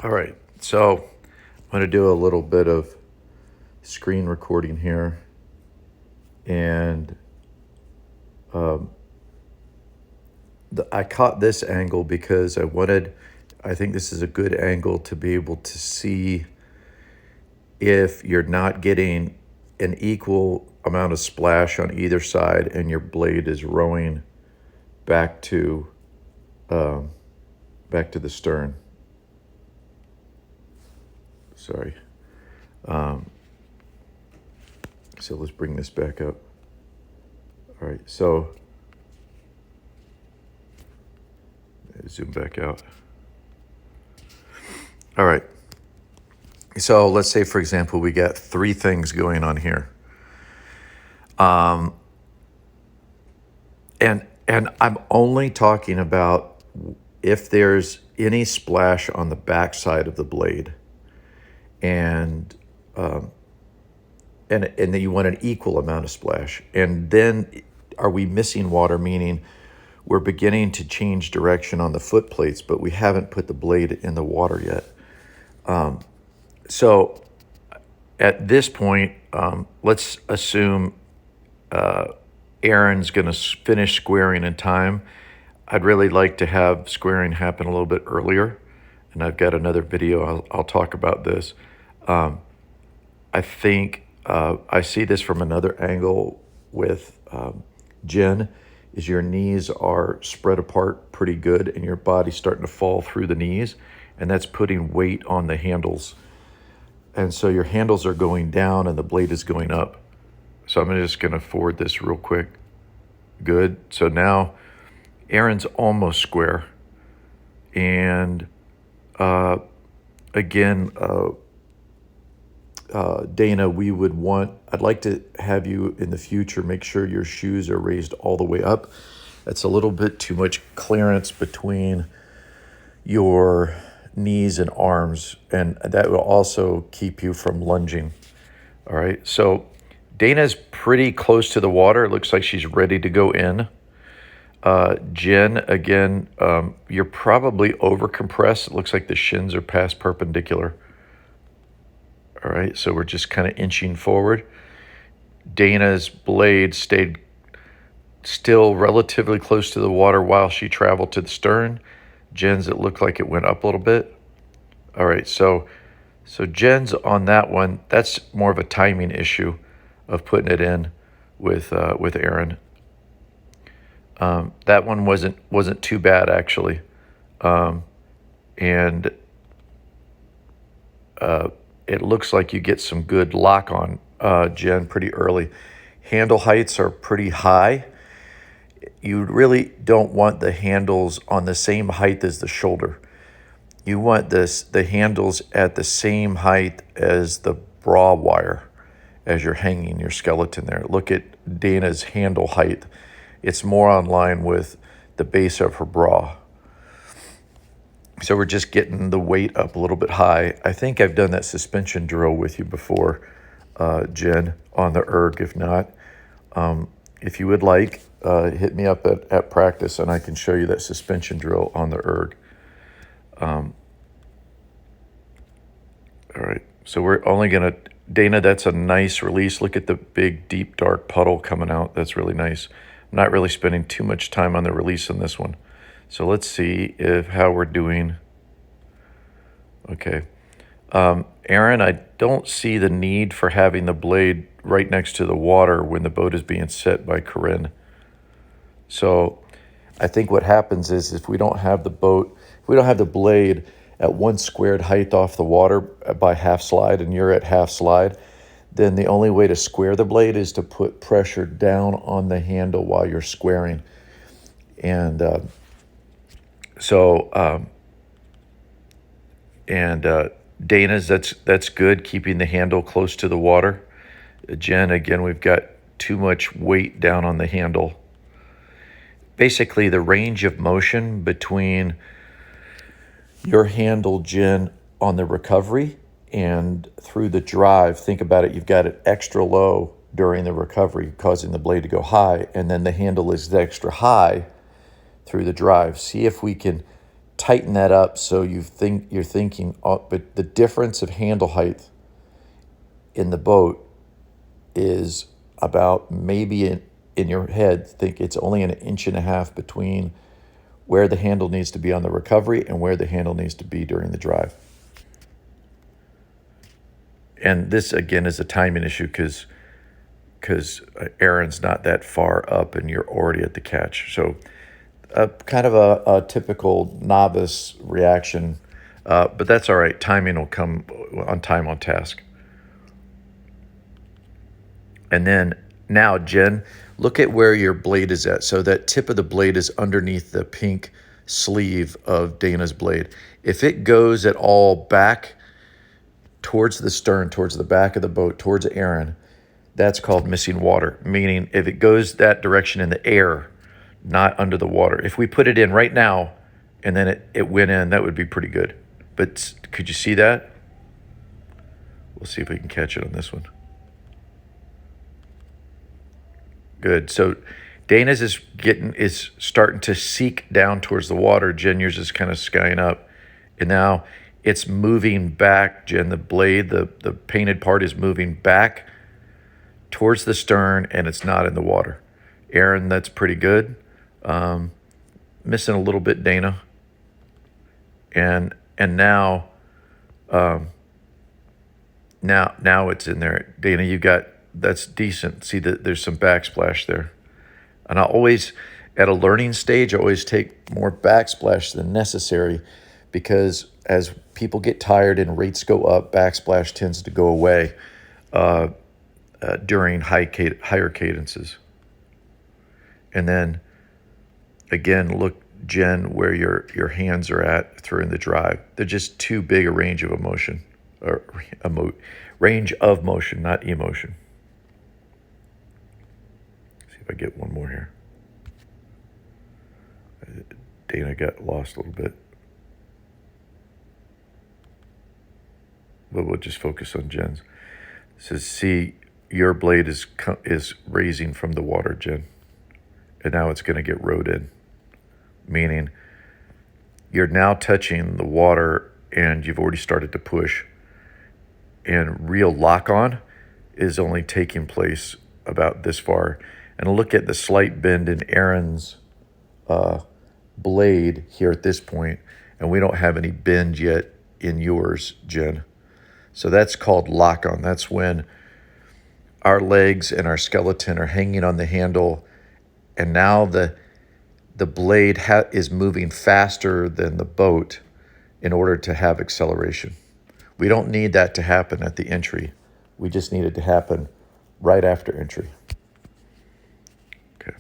All right, so I'm going to do a little bit of screen recording here, and I caught this angle because I think this is a good angle to be able to see if you're not getting an equal amount of splash on either side and your blade is rowing back to the stern. Sorry. So let's bring this back up. All right, so zoom back out. All right. So let's say, for example, we got three things going on here. And I'm only talking about if there's any splash on the back side of the blade, and then you want an equal amount of splash. And then are we missing water, meaning we're beginning to change direction on the foot plates, but we haven't put the blade in the water yet. So at this point, let's assume Aaron's going to finish squaring in time. I'd really like to have squaring happen a little bit earlier, and I've got another video. I'll talk about this. I think I see this from another angle with Jenn, is your knees are spread apart pretty good, and your body's starting to fall through the knees, and that's putting weight on the handles. And so your handles are going down and the blade is going up. So I'm just going to forward this real quick. Good. So now Aaron's almost square. And again, Dana, I'd like to have you in the future make sure your shoes are raised all the way up. That's a little bit too much clearance between your knees and arms, and that will also keep you from lunging. All right, so Dana's pretty close to the water. It looks like she's ready to go in. Jenn, again, you're probably over compressed. It looks like the shins are past perpendicular. All right, so we're just kind of inching forward. Dana's blade stayed still relatively close to the water while she traveled to the stern. Jenn's, it looked like it went up a little bit. All right, so Jenn's on that one. That's more of a timing issue of putting it in with Aaron. That one wasn't too bad, actually, and it looks like you get some good lock on Jenn pretty early. Handle heights are pretty high. You really don't want the handles on the same height as the shoulder. You want the handles at the same height as the bra wire as you're hanging your skeleton there. Look at Dana's handle height. It's more on line with the base of her bra. So we're just getting the weight up a little bit high. I think I've done that suspension drill with you before, Jenn, on the erg. If not, if you would like, hit me up at practice and I can show you that suspension drill on the erg. All right, so we're only gonna, Dana, that's a nice release. Look at the big, deep, dark puddle coming out. That's really nice. I'm not really spending too much time on the release in this one. So let's see how we're doing. Okay. Aaron, I don't see the need for having the blade right next to the water when the boat is being set by Korrin. So I think what happens is if we don't have the blade at one squared height off the water by half slide and you're at half slide, then the only way to square the blade is to put pressure down on the handle while you're squaring. And Dana's, that's good, keeping the handle close to the water. Jenn, again, we've got too much weight down on the handle. Basically, the range of motion between your handle, Jenn, on the recovery and through the drive, think about it, you've got it extra low during the recovery, causing the blade to go high, and then the handle is extra high through the drive. See if we can tighten that up so you're thinking, but the difference of handle height in the boat is about maybe in your head, think it's only an inch and a half between where the handle needs to be on the recovery and where the handle needs to be during the drive. And this, again, is a timing issue because Aaron's not that far up and you're already at the catch. So kind of a typical novice reaction, but that's all right. Timing will come on time on task. And then now, Jen, look at where your blade is at. So that tip of the blade is underneath the pink sleeve of Dana's blade. If it goes at all back towards the stern, towards the back of the boat, towards Aaron, that's called missing water, meaning if it goes that direction in the air, not under the water. If we put it in right now and then it went in, that would be pretty good. But could you see that? We'll see if we can catch it on this one. Good. So Dana's is starting to seek down towards the water. Jen, yours is kind of skying up. And now it's moving back, Jen. The blade, the painted part is moving back towards the stern, and it's not in the water. Aaron, that's pretty good. Missing a little bit, Dana. And now now it's in there. Dana, you got, that's decent. See that there's some backsplash there. And I always, at a learning stage, I always take more backsplash than necessary because as people get tired and rates go up, backsplash tends to go away during higher cadences. And then, again, look, Jen, where your hands are at through the drive. They're just too big a range of emotion, or range of motion, not emotion. See if I get one more here. Dana got lost a little bit. But we'll just focus on Jen's. It says, see, your blade is raising from the water, Jen. And now it's going to get rowed in. Meaning you're now touching the water and you've already started to push. And real lock-on is only taking place about this far. And look at the slight bend in Aaron's blade here at this point. And we don't have any bend yet in yours, Jen. So that's called lock-on. That's when our legs and our skeleton are hanging on the handle, and now the blade is moving faster than the boat in order to have acceleration. We don't need that to happen at the entry. We just need it to happen right after entry. Okay.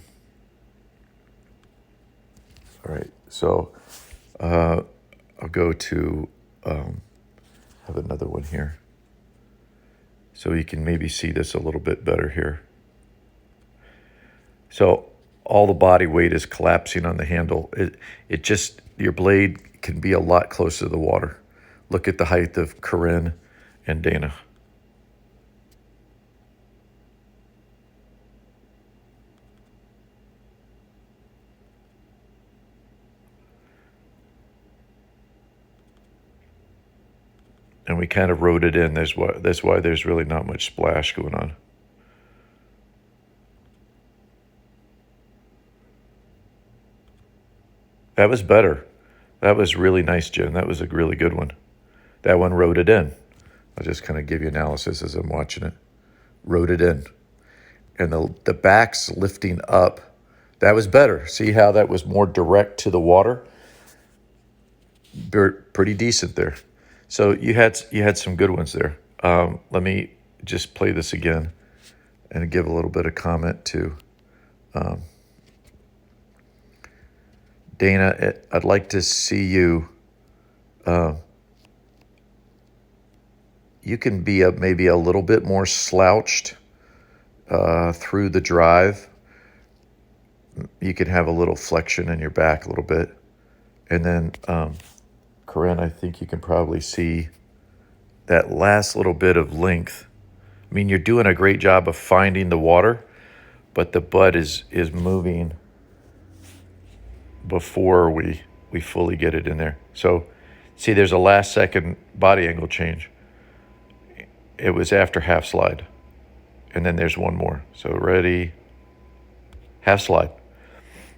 All right. So I'll go to have another one here. So you can maybe see this a little bit better here. So all the body weight is collapsing on the handle. It just, your blade can be a lot closer to the water. Look at the height of Korrin and Dana. And we kind of rode it in. That's why there's really not much splash going on. That was better. That was really nice, Jen. That was a really good one. That one rode it in. I'll just kind of give you analysis as I'm watching it. Rode it in. And the back's lifting up. That was better. See how that was more direct to the water? Pretty decent there. So you had some good ones there. Let me just play this again and give a little bit of comment to Dana. I'd like to see you. You can be maybe a little bit more slouched through the drive. You can have a little flexion in your back a little bit, and then. Korrin, I think you can probably see that last little bit of length. I mean, you're doing a great job of finding the water, but the butt is moving before we we fully get it in there. So see, there's a last second body angle change. It was after half slide. And then there's one more. So ready, half slide.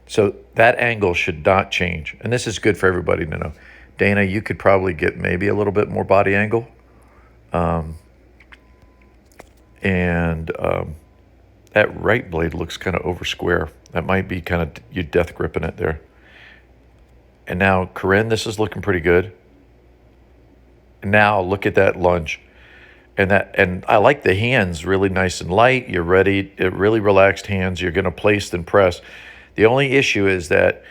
So that angle should not change. And this is good for everybody to know. Dana, you could probably get maybe a little bit more body angle. That right blade looks kind of over square. That might be kind of you death gripping it there. And now, Korrin, this is looking pretty good. And now look at that lunge. And I like the hands really nice and light. You're ready, really relaxed hands. You're going to place and press. The only issue is that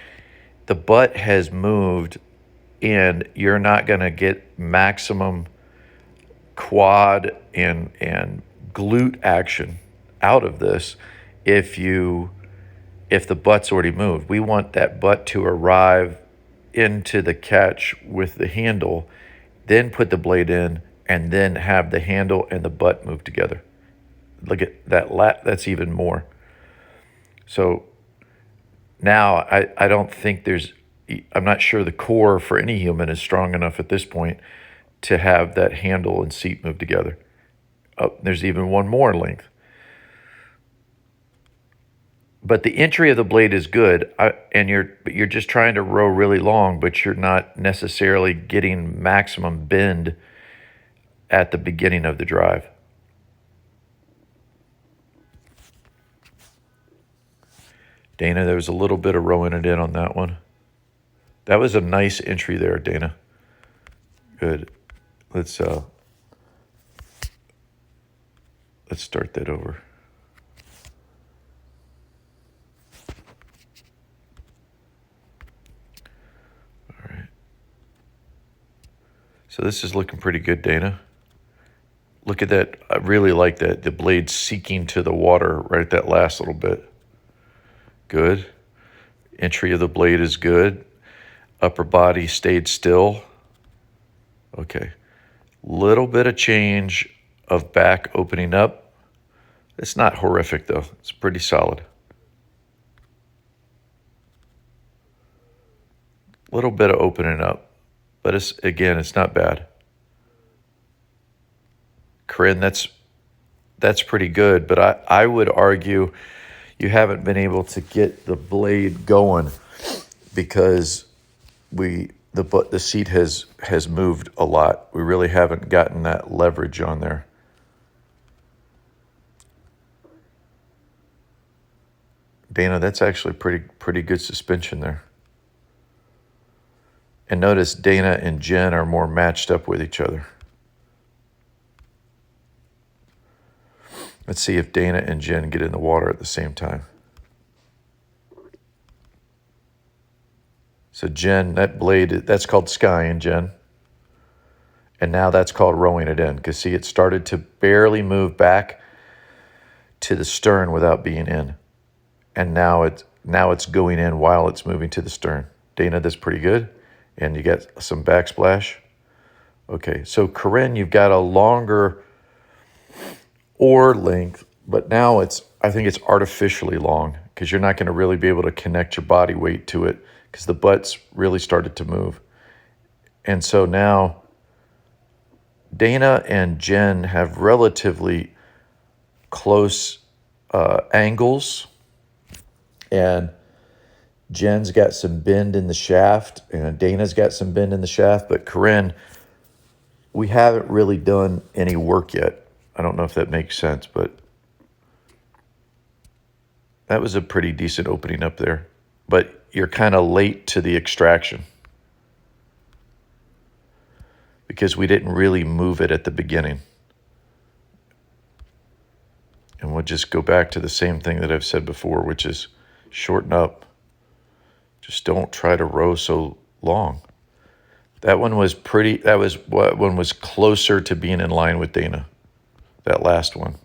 the butt has moved and you're not going to get maximum quad and glute action out of this if the butt's already moved. We want that butt to arrive into the catch with the handle, then put the blade in, and then have the handle and the butt move together. Look at that that's even more. So now I don't think I'm not sure the core for any human is strong enough at this point to have that handle and seat move together. Oh, there's even one more length. But the entry of the blade is good, and you're just trying to row really long, but you're not necessarily getting maximum bend at the beginning of the drive. Dana, there was a little bit of rowing it in on that one. That was a nice entry there, Dana. Good. Let's start that over. All right. So this is looking pretty good, Dana. Look at that. I really like that. The blade seeking to the water right at that last little bit. Good. Entry of the blade is good. Upper body stayed still. Okay. Little bit of change of back opening up. It's not horrific though. It's pretty solid. Little bit of opening up, but it's not bad. Korrin, that's pretty good, but I would argue you haven't been able to get the blade going because the seat has moved a lot. We really haven't gotten that leverage on there. Dana, that's actually pretty good suspension there. And notice Dana and Jenn are more matched up with each other. Let's see if Dana and Jenn get in the water at the same time. So Jenn, that blade, that's called skying, Jenn. And now that's called rowing it in. Because see, it started to barely move back to the stern without being in. And now it's going in while it's moving to the stern. Dana, that's pretty good. And you get some backsplash. Okay, so Korrin, you've got a longer oar length, but now I think it's artificially long because you're not going to really be able to connect your body weight to it because the butt's really started to move. And so now Dana and Jenn have relatively close angles, and Jenn's got some bend in the shaft, and Dana's got some bend in the shaft, but Korrin, we haven't really done any work yet. I don't know if that makes sense, but that was a pretty decent opening up there. But you're kind of late to the extraction because we didn't really move it at the beginning. And we'll just go back to the same thing that I've said before, which is shorten up. Just don't try to row so long. That one was one was closer to being in line with Dana. That last one.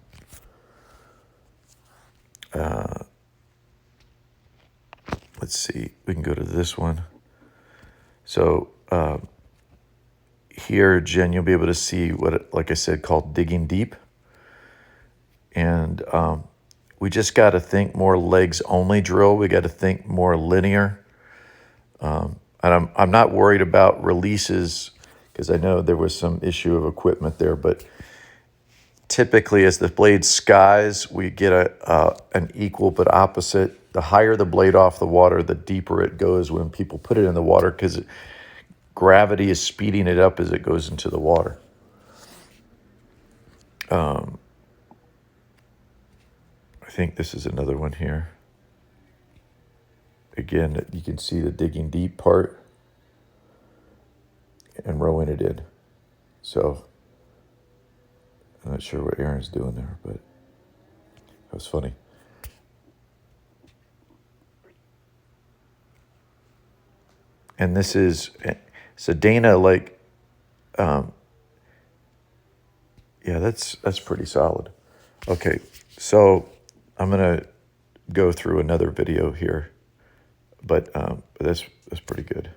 Let's see. We can go to this one. So here, Jenn, you'll be able to see what, like I said, called digging deep. And we just got to think more legs only drill. We got to think more linear. And I'm not worried about releases because I know there was some issue of equipment there, but typically as the blade skies, we get an equal but opposite. The higher the blade off the water, the deeper it goes when people put it in the water because gravity is speeding it up as it goes into the water. I think this is another one here. Again, you can see the digging deep part and rowing it in. So I'm not sure what Aaron's doing there, but that was funny. And this is, so Dana, like, yeah, that's pretty solid. Okay, so I'm going to go through another video here, but that's pretty good.